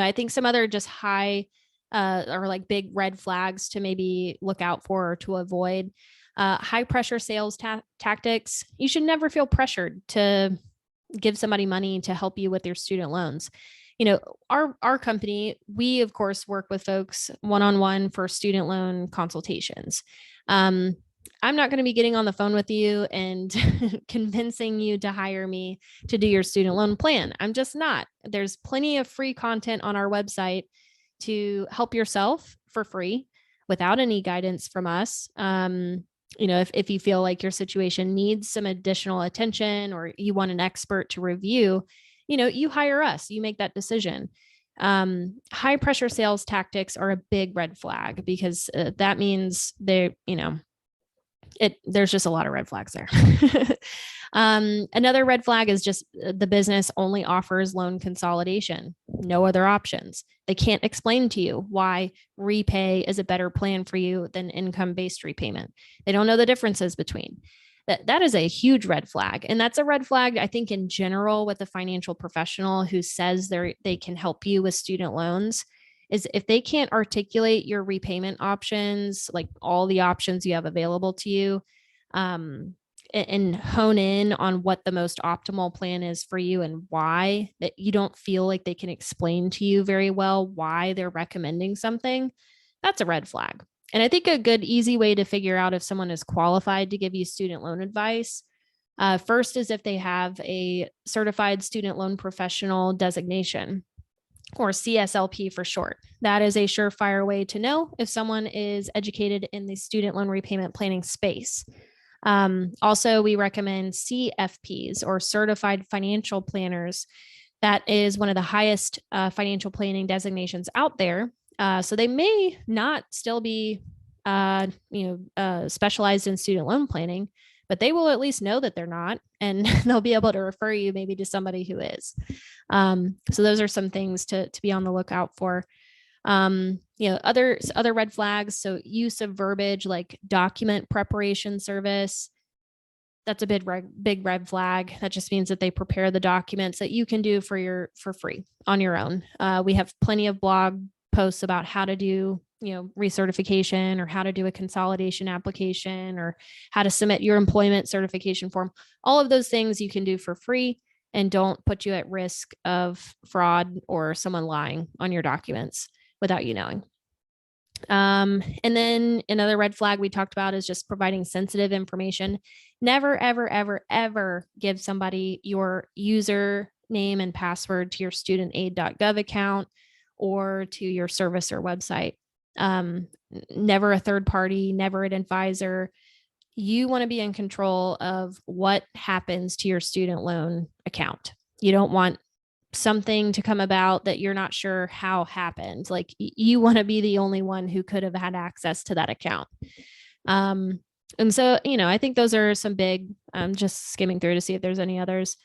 I think some other just high or like big red flags to maybe look out for or to avoid. High pressure sales tactics. You should never feel pressured to give somebody money to help you with your student loans. Our company, we of course work with folks one-on-one for student loan consultations. Um, I'm not going to be getting on the phone with you and convincing you to hire me to do your student loan plan. I'm just not. There's plenty of free content on our website to help yourself for free without any guidance from us. If you feel like your situation needs some additional attention or you want an expert to review, you hire us, you make that decision. High pressure sales tactics are a big red flag because that means there's just a lot of red flags there. Another red flag is just the business only offers loan consolidation, no other options. They can't explain to you why repay is a better plan for you than income-based repayment. They don't know the differences between. That is a huge red flag. And that's a red flag, I think, in general with a financial professional who says they can help you with student loans, is if they can't articulate your repayment options, like all the options you have available to you, and hone in on what the most optimal plan is for you and why, that you don't feel like they can explain to you very well why they're recommending something, that's a red flag. And I think a good, easy way to figure out if someone is qualified to give you student loan advice, first is if they have a certified student loan professional designation, or CSLP for short. That is a surefire way to know if someone is educated in the student loan repayment planning space. Also, we recommend CFPs, or certified financial planners. That is one of the highest financial planning designations out there. So they may not still be, specialized in student loan planning, but they will at least know that they're not, and they'll be able to refer you maybe to somebody who is. So those are some things to be on the lookout for. Other red flags. So use of verbiage like document preparation service. That's a big red flag. That just means that they prepare the documents that you can do for free on your own. We have plenty of blog posts about how to do recertification, or how to do a consolidation application, or how to submit your employment certification form. All of those things you can do for free and don't put you at risk of fraud or someone lying on your documents without you knowing. And then another red flag we talked about is just providing sensitive information. Never, ever, ever, ever give somebody your username and password to your studentaid.gov account or to your servicer website. Never a third party, never an advisor. You want to be in control of what happens to your student loan account. You don't want something to come about that you're not sure how happened. Like, you want to be the only one who could have had access to that account. And so, I think those are some big, just skimming through to see if there's any others.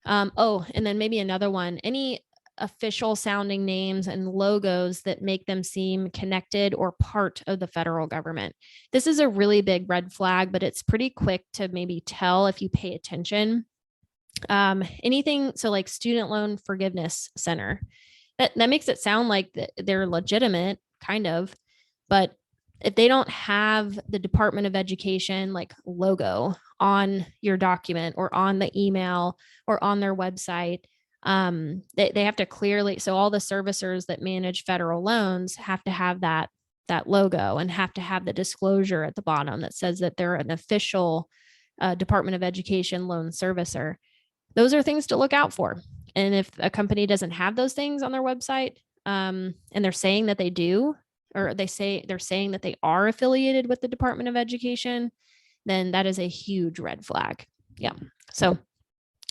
And then maybe another one, any official sounding names and logos that make them seem connected or part of the federal government. This is a really big red flag, but it's pretty quick to maybe tell if you pay attention. Anything, so like Student Loan Forgiveness Center, that makes it sound like they're legitimate, kind of, but if they don't have the Department of Education like logo on your document or on the email or on their website, they have to clearly, so all the servicers that manage federal loans have to have that logo and have to have the disclosure at the bottom that says that they're an official Department of Education loan servicer. Those are things to look out for. And if a company doesn't have those things on their website, and they're saying that they do, or they're saying that they are affiliated with the Department of Education, then that is a huge red flag. Yeah. So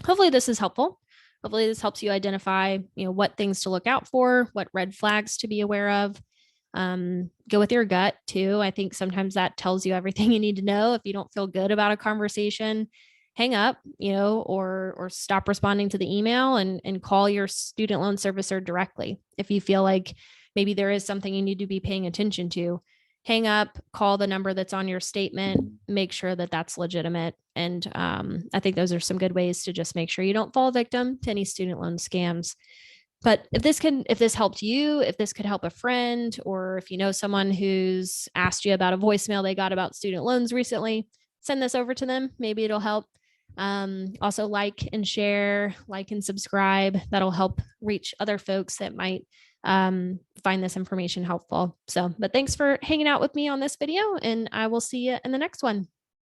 hopefully this is helpful. Hopefully this helps you identify, what things to look out for, what red flags to be aware of. Go with your gut too. I think sometimes that tells you everything you need to know. If you don't feel good about a conversation, hang up, or stop responding to the email and call your student loan servicer directly. If you feel like maybe there is something you need to be paying attention to, hang up, call the number that's on your statement, make sure that that's legitimate. And I think those are some good ways to just make sure you don't fall victim to any student loan scams. But if this helped you, if this could help a friend, or if you know someone who's asked you about a voicemail they got about student loans recently, send this over to them. Maybe it'll help. Also like and share, like and subscribe. That'll help reach other folks that might find this information helpful. So, but thanks for hanging out with me on this video, and I will see you in the next one.